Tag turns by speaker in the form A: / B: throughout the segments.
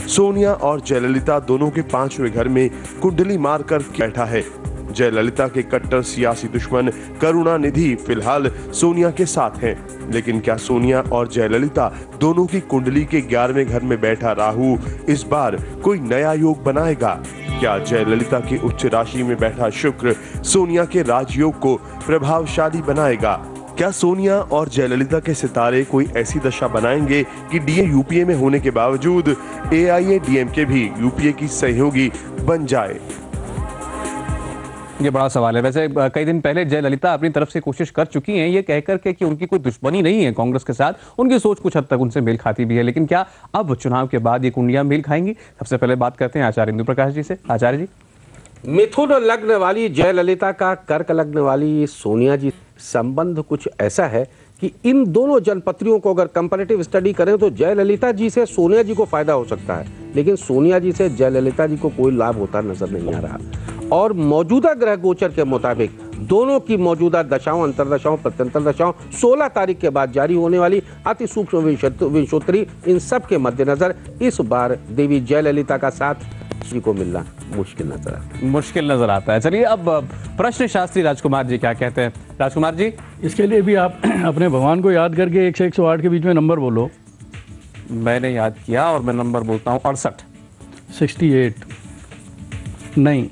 A: सोनिया और जयललिता दोनों के 5वें घर में कुंडली मारकर बैठा है। जयललिता के कट्टर सियासी दुश्मन करुणानिधि फिलहाल सोनिया के साथ हैं, लेकिन क्या सोनिया और जयललिता दोनों की कुंडली के 11वें घर में बैठा राहु इस बार कोई नया योग बनाएगा? क्या जयललिता की उच्च राशि में बैठा शुक्र सोनिया के राजयोग को प्रभावशाली बनाएगा? क्या सोनिया और जयललिता के सितारे कोई ऐसी दशा बनाएंगे कि डीए यूपीए में होने के बावजूद एआईएडीएमके भी यूपीए की सहयोगी बन जाए?
B: ये बड़ा सवाल है। वैसे कई दिन पहले जयललिता अपनी तरफ से कोशिश कर चुकी हैं ये कहकर के कि उनकी कोई दुश्मनी नहीं है कांग्रेस के साथ, उनकी सोच कुछ हद तक उनसे मेल खाती भी है, लेकिन क्या अब चुनाव के बाद ये कुंडलियां मेल खाएंगी? सबसे पहले बात करते हैं आचार्य इंदु प्रकाश जी से। आचार्य जी,
C: मिथुन लग्न वाली जयललिता का कर्क लग्न वाली सोनिया जी संबंध कुछ ऐसा है कि इन दोनों जनपत्रियों को अगर कंपैरेटिव स्टडी करें तो जयललिता जी से सोनिया जी को फायदा हो सकता है, लेकिन सोनिया जी से जयललिता जी को कोई लाभ होता नजर नहीं आ रहा। और मौजूदा ग्रह गोचर के मुताबिक दोनों की मौजूदा दशाओं, अंतरदशाओं, प्रत्यंतर दशाओं 16 तारीख के बाद जारी होने वाली अति सूक्ष्म विंशोत्तरी, इन सब के मद्देनजर इस बार देवी जयललिता का साथ जी को मिलना मुश्किल नजर आता है। चलिए अब प्रश्न शास्त्री राजकुमार जी क्या कहते हैं। राजकुमार जी,
D: इसके लिए भी आप अपने भगवान को याद करके 1 से 108 के बीच में नंबर बोलो।
B: मैंने याद किया और मैं नंबर बोलता हूँ 68।
D: 68 नहीं,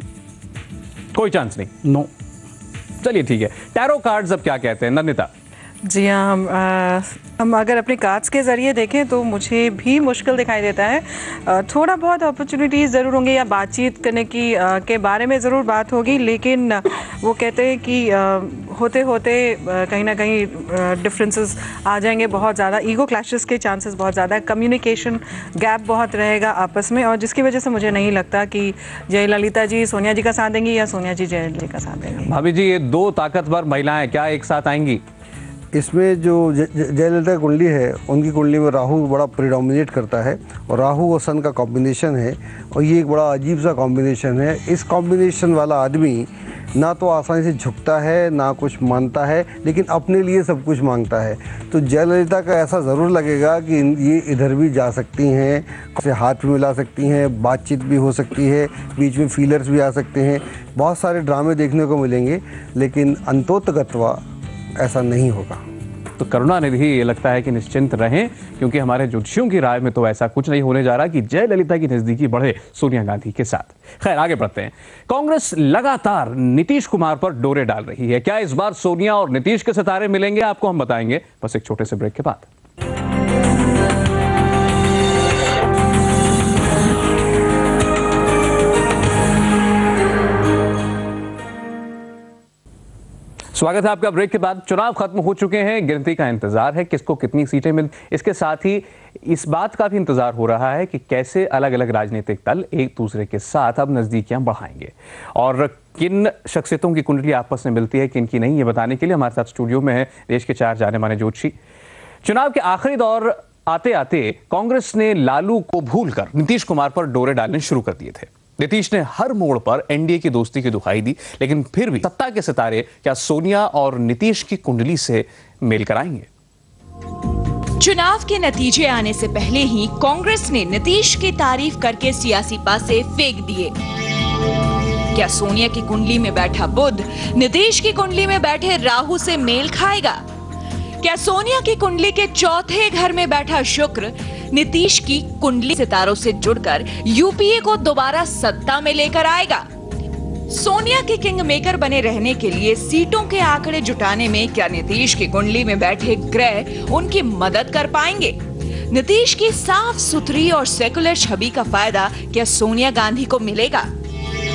B: कोई चांस नहीं।
D: नो।
B: चलिए ठीक है। टैरो कार्ड्स अब क्या कहते हैं? नंदिता
E: जी हाँ, हम अगर अपने कार्ड्स के ज़रिए देखें तो मुझे भी मुश्किल दिखाई देता है। थोड़ा बहुत अपॉर्चुनिटीज़ ज़रूर होंगे या बातचीत करने की के बारे में ज़रूर बात होगी, लेकिन वो कहते हैं कि होते होते कहीं ना कहीं डिफरेंसेस आ जाएंगे, बहुत ज़्यादा ईगो क्लैशेस के चांसेस बहुत ज़्यादा है, कम्युनिकेशन गैप बहुत रहेगा आपस में, और जिसकी वजह से मुझे नहीं लगता कि जयललिता जी सोनिया जी का साथ देंगी या सोनिया जी जयललिता का साथ देंगी।
B: भाभी जी, ये दो ताकतवर महिलाएं क्या एक साथ आएंगी?
F: इसमें जो जयललिता कुंडली है, उनकी कुंडली में राहु बड़ा प्रिडोमिनेट करता है और राहु और सन का कॉम्बिनेशन है, और ये एक बड़ा अजीब सा कॉम्बिनेशन है। इस कॉम्बिनेशन वाला आदमी ना तो आसानी से झुकता है ना कुछ मानता है, लेकिन अपने लिए सब कुछ मांगता है। तो जयललिता का ऐसा ज़रूर लगेगा कि ये इधर भी जा सकती हैं, से हाथ भी मिला सकती हैं, बातचीत भी हो सकती है, बीच में फीलर्स भी आ सकते हैं, बहुत सारे ड्रामे देखने को मिलेंगे, लेकिन अंतोतगत्वा ऐसा नहीं होगा।
B: तो करुणानिधि ये लगता है कि निश्चिंत रहें, क्योंकि हमारे ज्योतिषियों की राय में तो ऐसा कुछ नहीं होने जा रहा कि जयललिता की नजदीकी बढ़े सोनिया गांधी के साथ। खैर आगे बढ़ते हैं। कांग्रेस लगातार नीतीश कुमार पर डोरे डाल रही है। क्या इस बार सोनिया और नीतीश के सितारे मिलेंगे? आपको हम बताएंगे बस एक छोटे से ब्रेक के बाद। स्वागत है आपका ब्रेक के बाद। चुनाव खत्म हो चुके हैं, गिनती का इंतजार है किसको कितनी सीटें मिल। इसके साथ ही इस बात का भी इंतजार हो रहा है कि कैसे अलग अलग राजनीतिक दल एक दूसरे के साथ अब नजदीकियां बढ़ाएंगे और किन शख्सियतों की कुंडली आपस में मिलती है, किन की नहीं, ये बताने के लिए हमारे साथ स्टूडियो में है देश के 4 जाने माने ज्योतिषी। चुनाव के आखिरी दौर आते आते कांग्रेस ने लालू को भूलकर नीतीश कुमार पर डोरे डालने शुरू कर दिए थे। नीतीश ने हर मोड़ पर एनडीए की दोस्ती की दुहाई दी, लेकिन फिर भी सत्ता के सितारे क्या सोनिया और नीतीश की कुंडली से मेल कराएंगे?
G: चुनाव के नतीजे आने से पहले ही कांग्रेस ने नीतीश की तारीफ करके सियासी पासे फेंक दिए। क्या सोनिया की कुंडली में बैठा बुध नीतीश की कुंडली में बैठे राहु से मेल खाएगा? क्या सोनिया की कुंडली के 4थे घर में बैठा शुक्र नीतीश की कुंडली सितारों से जुड़कर यूपीए को दोबारा सत्ता में लेकर आएगा? सोनिया के किंग मेकर बने रहने के लिए सीटों के आंकड़े जुटाने में क्या नीतीश की कुंडली में बैठे ग्रह उनकी मदद कर पाएंगे? नीतीश की साफ सुथरी और सेकुलर छवि का फायदा क्या सोनिया गांधी को मिलेगा?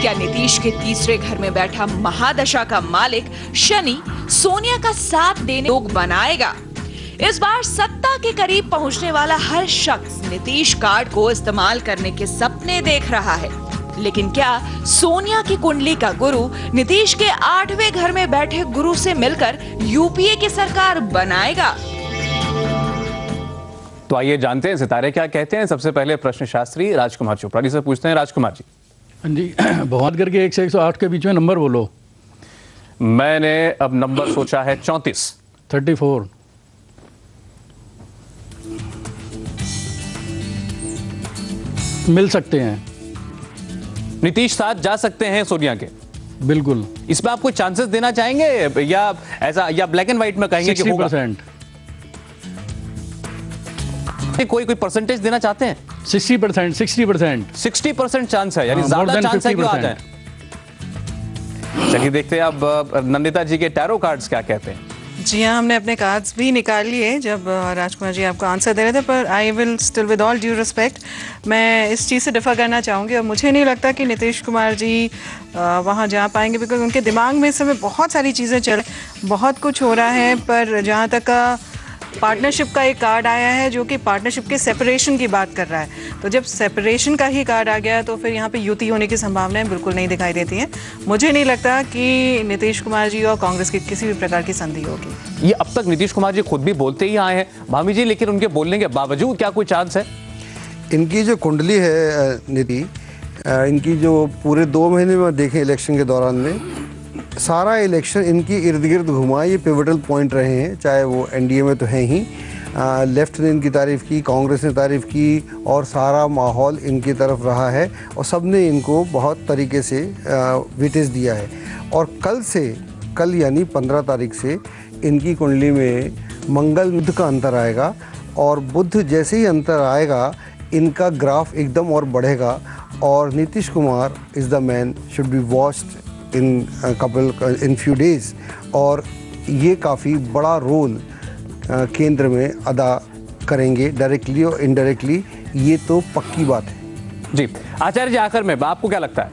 G: क्या नीतीश के 3रे घर में बैठा महादशा का मालिक शनि सोनिया का साथ देने योग बनाएगा? इस बार सत्ता के करीब पहुंचने वाला हर शख्स नीतीश कार्ड को इस्तेमाल करने के सपने देख रहा है, लेकिन क्या सोनिया की कुंडली का गुरु नीतीश के 8वें घर में बैठे गुरु से मिलकर यूपीए की सरकार बनाएगा?
B: तो आइए जानते हैं सितारे क्या कहते हैं। सबसे पहले प्रश्न शास्त्री राजकुमार चोपड़ा जी से पूछते हैं। राजकुमार जी,
D: हाँ जी, बहुत करके 1 से 108 के बीच में नंबर बोलो।
B: मैंने अब नंबर सोचा है 34।
D: 34। मिल सकते हैं,
B: नीतीश साथ जा सकते हैं सोनिया के,
D: बिल्कुल।
B: इसमें आप कोई चांसेस देना चाहेंगे या ऐसा, या ब्लैक एंड व्हाइट में कहेंगे कि होगा?
D: 60%।
B: कोई परसेंटेज देना चाहते हैं?
D: 60%,
B: 60% चांस है, यानी
D: हाँ,
B: ज्यादा
D: more than
B: चांस है कि आ
D: 50%।
B: जाए। चलिए देखते हैं अब नंदिता जी के टैरो कार्ड्स क्या कहते हैं।
E: जी हाँ, हमने अपने कार्ड्स भी निकाल लिए जब राजकुमार जी आपको आंसर दे रहे थे, पर I will still with all due respect मैं इस चीज़ से डिफर करना चाहूँगी और मुझे नहीं लगता कि नीतीश कुमार जी वहाँ जा पाएंगे, बिकॉज उनके दिमाग में इस समय बहुत सारी चीज़ें चल, बहुत कुछ हो रहा है। पर जहाँ तक का पार्टनरशिप का एक कार्ड आया है जो कि पार्टनरशिप के सेपरेशन की बात कर रहा है, तो जब सेपरेशन का ही कार्ड आ गया तो फिर यहाँ पे युति होने की संभावनाएं बिल्कुल नहीं दिखाई देती हैं। मुझे नहीं लगता कि नीतीश कुमार जी और कांग्रेस की किसी भी प्रकार की संधि होगी।
B: ये अब तक नीतीश कुमार जी खुद भी बोलते ही आए हैं भाभी जी, लेकिन उनके बोलने के बावजूद क्या कोई चांस है?
F: इनकी जो कुंडली है नीति, इनकी जो पूरे 2 महीने में देखें इलेक्शन के दौरान में, सारा इलेक्शन इनकी इर्द गिर्द घुमा, ये पिवटल पॉइंट रहे हैं। चाहे वो एनडीए में तो हैं ही, लेफ्ट ने इनकी तारीफ़ की, कांग्रेस ने तारीफ़ की और सारा माहौल इनकी तरफ रहा है और सब ने इनको बहुत तरीके से वेटेज दिया है। और कल यानी 15 तारीख से इनकी कुंडली में मंगल बुध का अंतर आएगा और बुध जैसे ही अंतर आएगा इनका ग्राफ एकदम और बढ़ेगा और Nitish Kumar is the man, should be watched in few days और ये काफ़ी बड़ा रोल केंद्र में अदा करेंगे, डायरेक्टली और इनडायरेक्टली, ये तो पक्की बात है।
B: जी आचार्य जी, आखिर में आपको क्या लगता है?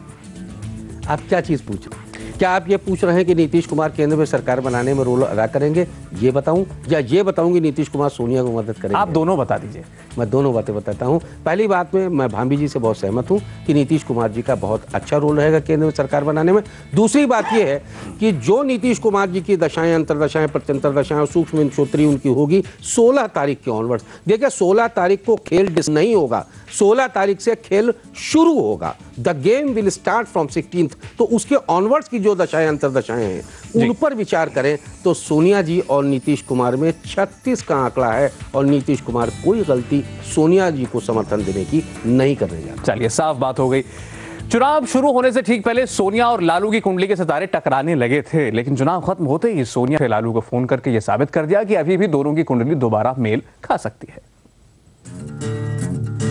C: आप क्या चीज़ पूछ रहे हैं? क्या आप ये पूछ रहे हैं कि नीतीश कुमार केंद्र में सरकार बनाने में रोल अदा करेंगे, ये बताऊं, या ये बताऊं कि नीतीश कुमार सोनिया को मदद करेंगे?
B: आप दोनों बता दीजिए।
C: मैं दोनों बातें बताता हूं। पहली बात में मैं भाभी जी से बहुत सहमत हूं कि नीतीश कुमार जी का बहुत अच्छा रोल रहेगा केंद्र में सरकार बनाने में। दूसरी बात यह है कि जो नीतीश कुमार जी की दशाएं, अंतरदशाएं, प्रत्यंतर दशाएं और सूक्ष्म इंद्रियों उनकी होगी 16 तारीख के ऑनवर्ड्स। देखिए 16 तारीख को खेल नहीं होगा, 16 तारीख से खेल शुरू होगा। The game will start from 16th। तो उसके ऑनवर्ड्स की जो दशाएं, अंतरदशाएं हैं उन पर विचार करें तो सोनिया जी और नीतीश कुमार में 36 का आंकड़ा है और नीतीश कुमार कोई गलती सोनिया जी को समर्थन देने की नहीं करने जा रहे।
B: चलिए, साफ बात हो गई। चुनाव शुरू होने से ठीक पहले सोनिया और लालू की कुंडली के सितारे टकराने लगे थे, लेकिन चुनाव खत्म होते ही सोनिया ने लालू को फोन करके यह साबित कर दिया कि अभी भी दोनों की कुंडली दोबारा मेल खा सकती है।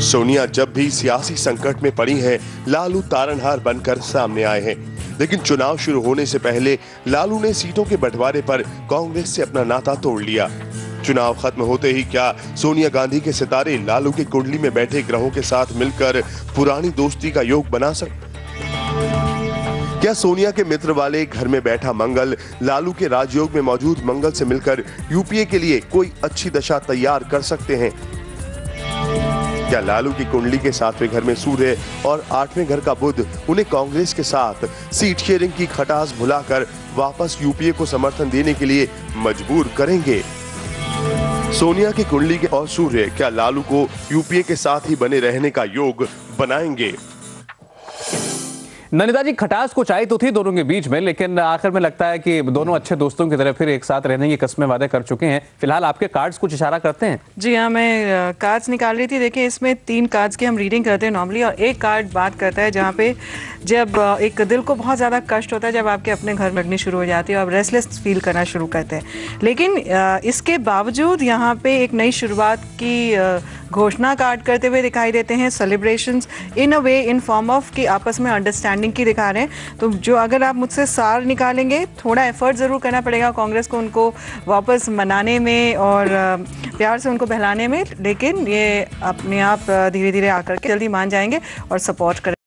A: सोनिया जब भी सियासी संकट में पड़ी हैं, लालू तारनहार बनकर सामने आए हैं। लेकिन चुनाव शुरू होने से पहले लालू ने सीटों के बंटवारे पर कांग्रेस से अपना नाता तोड़ लिया। चुनाव खत्म होते ही क्या सोनिया गांधी के सितारे लालू की कुंडली में बैठे ग्रहों के साथ मिलकर पुरानी दोस्ती का योग बना सकते? क्या सोनिया के मित्र वाले घर में बैठा मंगल लालू के राजयोग में मौजूद मंगल से मिलकर यूपीए के लिए कोई अच्छी दशा तैयार कर सकते हैं? क्या लालू की कुंडली के 7वें घर में सूर्य और 8वें घर का बुध उन्हें कांग्रेस के साथ सीट शेयरिंग की खटास भुलाकर वापस यूपीए को समर्थन देने के लिए मजबूर करेंगे? सोनिया की कुंडली के और सूर्य क्या लालू को यूपीए के साथ ही बने रहने का योग बनाएंगे?
B: नंदिता जी, खटास कुछ आई तो थी दोनों के बीच में, लेकिन आखिर में लगता है कि दोनों अच्छे दोस्तों की तरह फिर एक साथ रहने की कस्में वादे कर चुके हैं। फिलहाल आपके कार्ड्स कुछ इशारा करते हैं?
E: जी हाँ, मैं कार्ड्स निकाल रही थी। देखिए, इसमें 3 कार्ड्स की हम रीडिंग करते हैं नॉर्मली, और एक कार्ड बात करता है जहाँ पे जब एक दिल को बहुत ज़्यादा कष्ट होता है जब आपके अपने घर में लगनी शुरू हो जाती है और आप रेस्टलेस फील करना शुरू करते हैं। लेकिन इसके बावजूद यहाँ पे एक नई शुरुआत की घोषणा कार्ड करते हुए दिखाई देते हैं। Celebrations in a way, in form of कि आपस में अंडरस्टैंडिंग की दिखा रहे हैं। तो जो अगर आप मुझसे सार निकालेंगे, थोड़ा एफर्ट ज़रूर करना पड़ेगा कांग्रेस को उनको वापस मनाने में और प्यार से उनको बहलाने में, लेकिन ये अपने आप धीरे धीरे आकर के जल्दी मान जाएंगे और सपोर्ट करें।